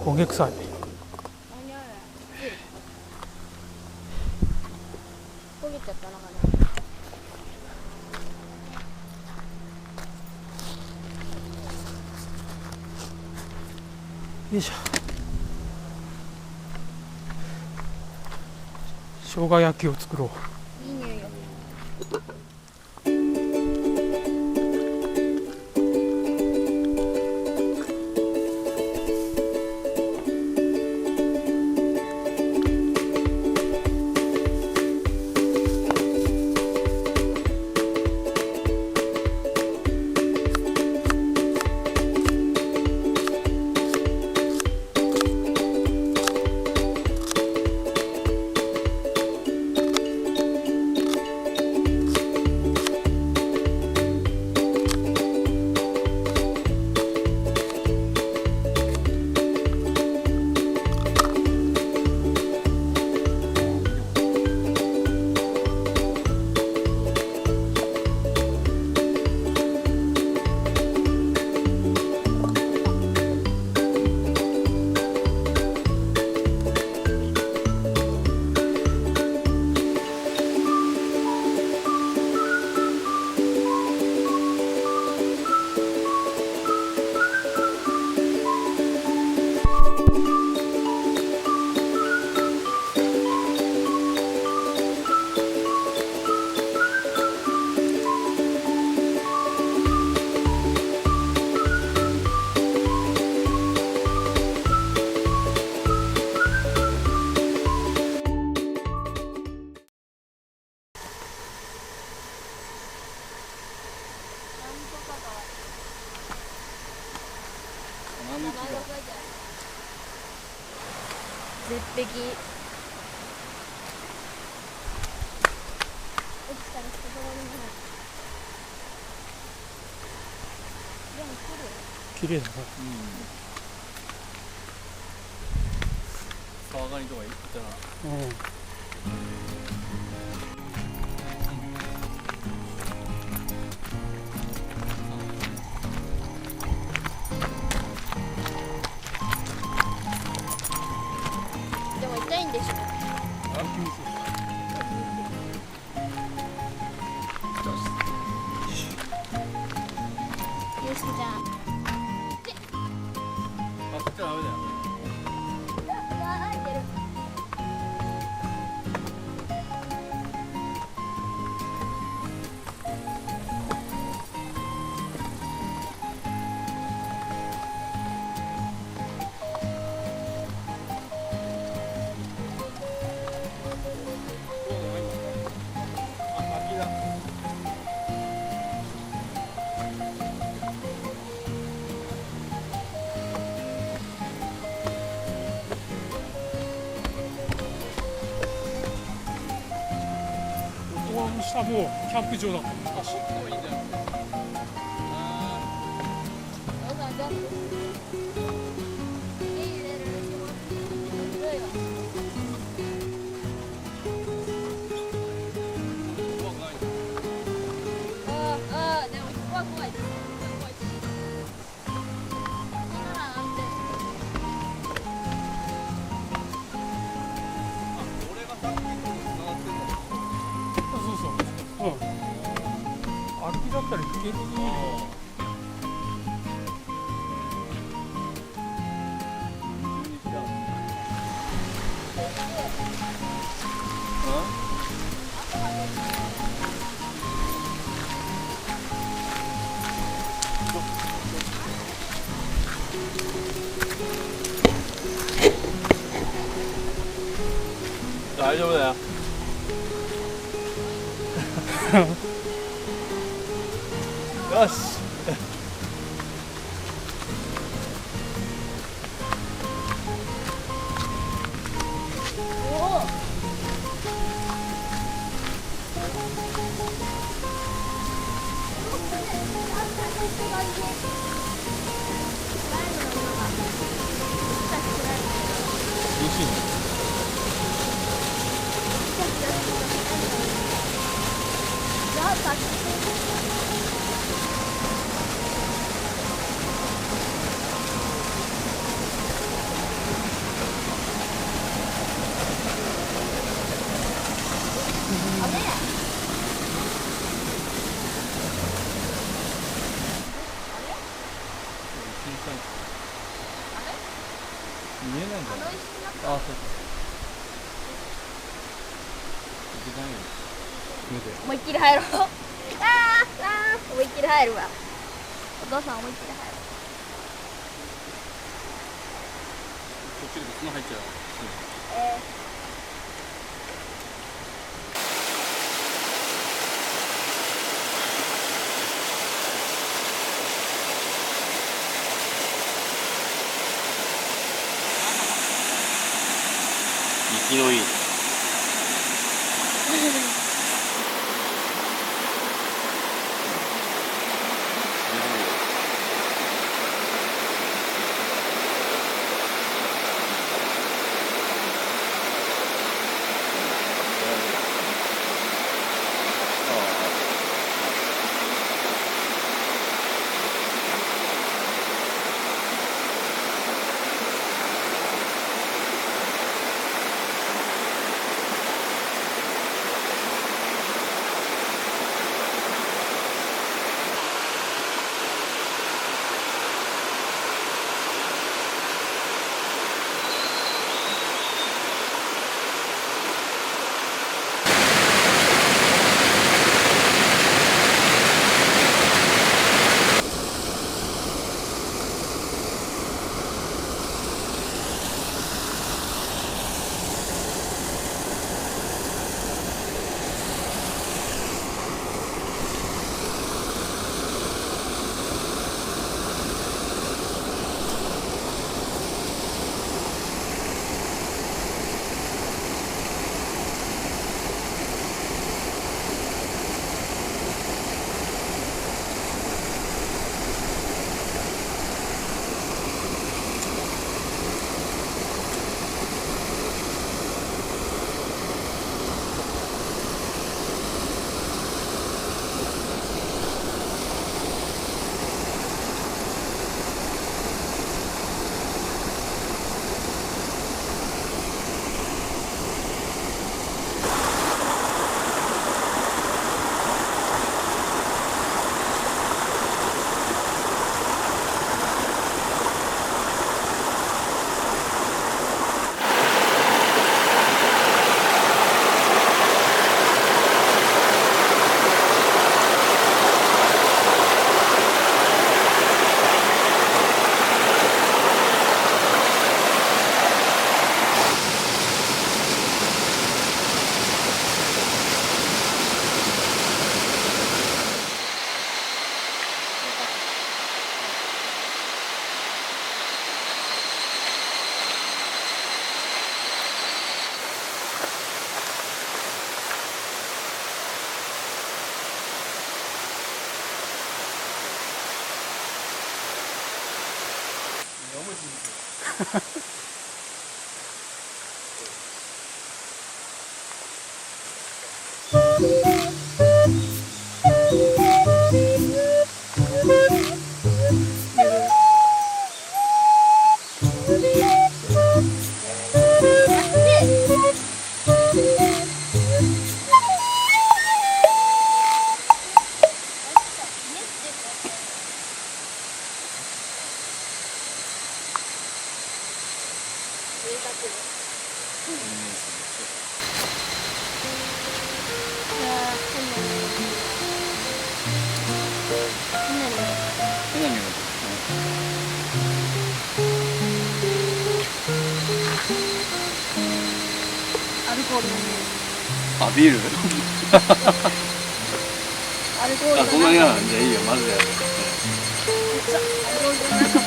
焦げ臭い。焦げちゃったのかな。よいしょ。生姜焼きを作ろう。いい匂いよ。絶壁。落ちたら人通りもない。でも綺麗だな。沢ガニとか行ったら。でも痛いんでしょ。ゆうすけちゃん。あ、そっちはダメだよ。下もうキャンプ場だ。走ってもいいんじゃない？歩きだったらいける。大丈夫だよ。よし。嬉しいね。見えないんだよ。あの石になったあ、そうそう。時間より。見て。思いっきり入ろう思いっきり入るわお父さん思いっきり入るこっちで砂入っちゃう。生きのいい。アルコールの匂いあ、ビールアルコールがあ、そんなに嫌なんじゃいいよ、マジでやる。アルコールがなんか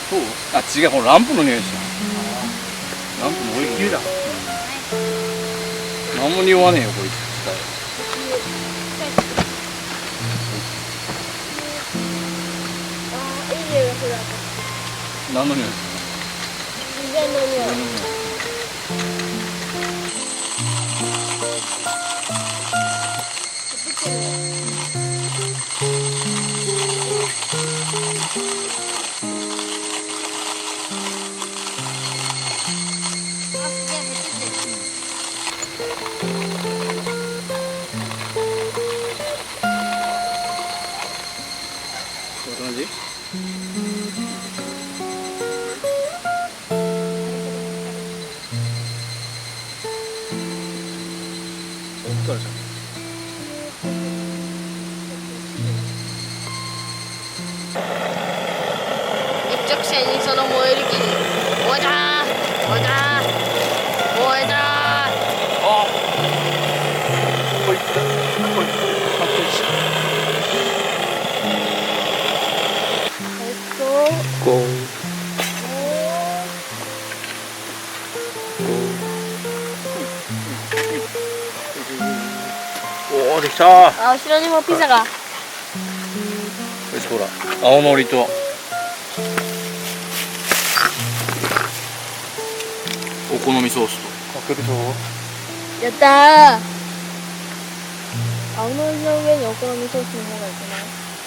そうあ、違う、このランプの匂いしたランプのオイルだ。何も匂わねえよ、こいつ。いい匂いがする何の匂い自然の匂いこんな感じお疲れ様。一直線にその燃える木に燃えたー燃えたー燃えたあこい発見したーゴーおーできたー。あ、後ろにもピザが。よしほら青のりとお好みソースとかけるぞ。やったー。青のりの上にお好みソースの方がいけない。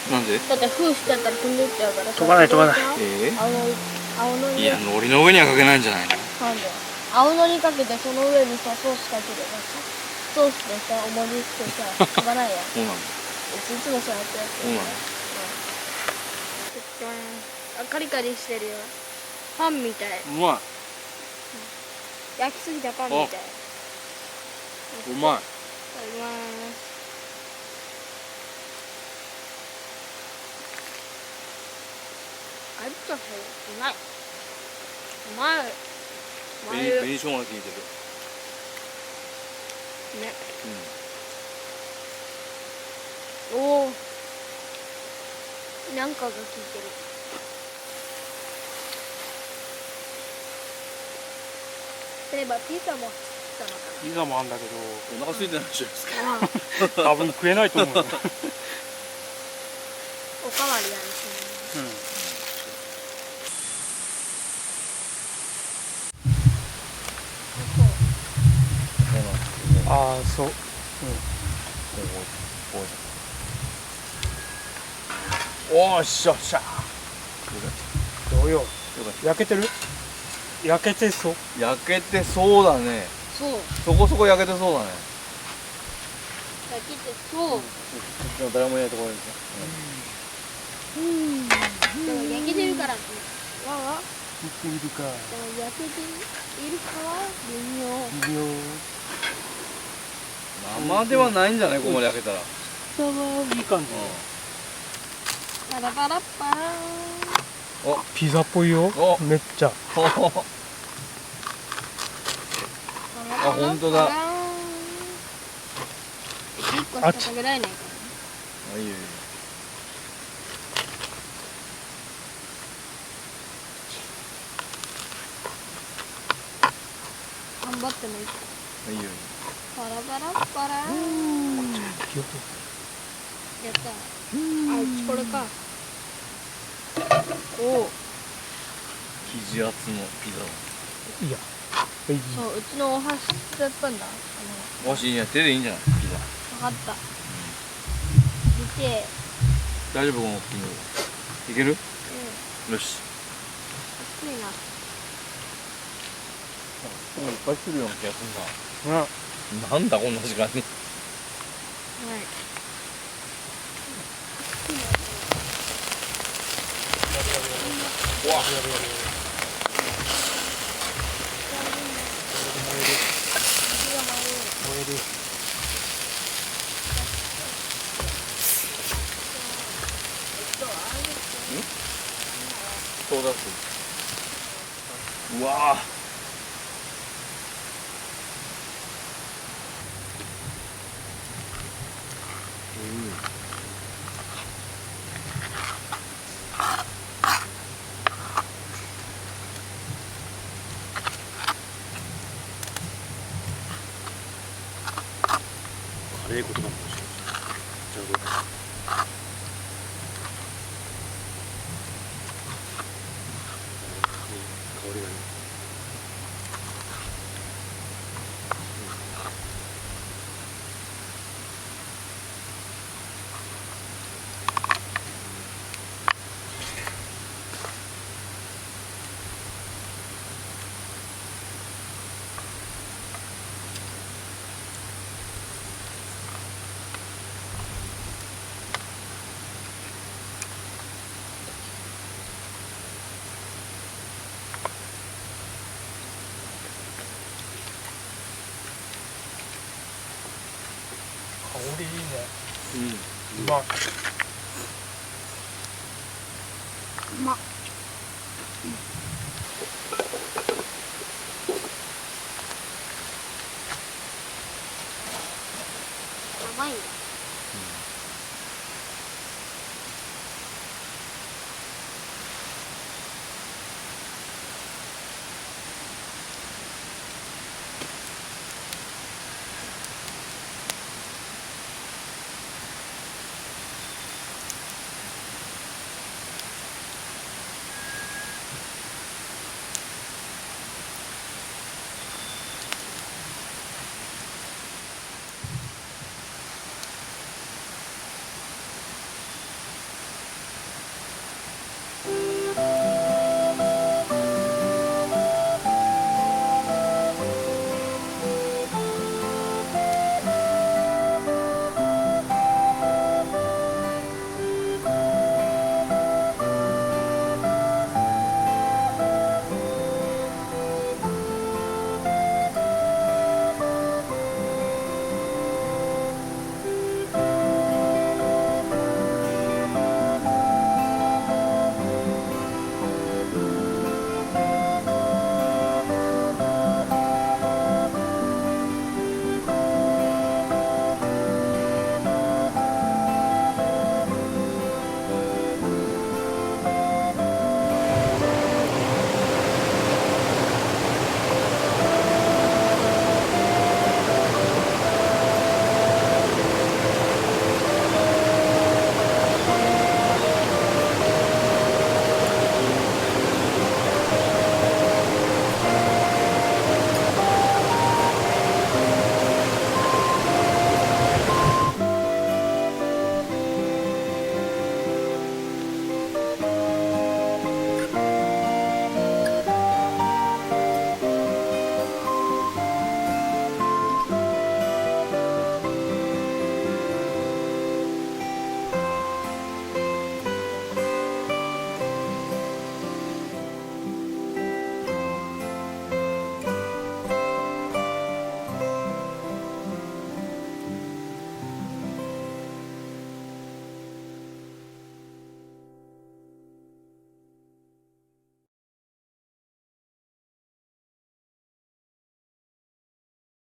なんでだって封してやったら飛んでっちゃうからさ。飛ばない飛ばない青のりいや海苔の上にはかけないんじゃないの。なんで青のりかけてその上にさソースかければさソースでさおもりしてさ飛ばないやん。そうなのうちいつもそうやってやってそうなのあ、カリカリしてるよ。パンみたい。うま焼きすぎたパンみたい。い。うまい。いただきます。あれとうまい。うまい。うまいよ。ね。紅生姜が効いてる。おお。なんかが効いてる。例えばピザも作ったのかピザもあんだけお腹空いてないじゃないですか。な。ど、多分食えないと思うよ。おかわりやるしね。ああ、そう。おーしゃっしゃ。どうよ。よかっ焼けてる？焼けてそう。た。焼けてそうだね。そう。そこそこ焼けてそうだね。焼きてそう。でも誰もいないところですでも焼けてるからって。わわ。焼けているか。でも焼けているから微妙。微妙。生ではないんじゃないここまで焼けたら。下はいい感じ。パラパラッパラーン。ピザっぽいよ。おめっちゃ。パラパラッパラーンほんとだ。1個しか食べられないかいいよいいよ。ら。頑張ってもいいか。いいよいいよ。パラパラッパラーン。やった。あ、これか。おお。生地厚のピザ。いや。はい。そう、うちのお箸使ったんだ。わしいや手でいいんじゃないピザ。わかった。見て。大丈夫このピンいける？うん。よし。熱いな。いっぱい来るような気がするうん。な。なんだこんな時間に。はい。うわ。燃える。そうだす。うわー。カレーことかもしれない。じゃあどうか。香りがいい。でいいね。うん。うまい。うまっ。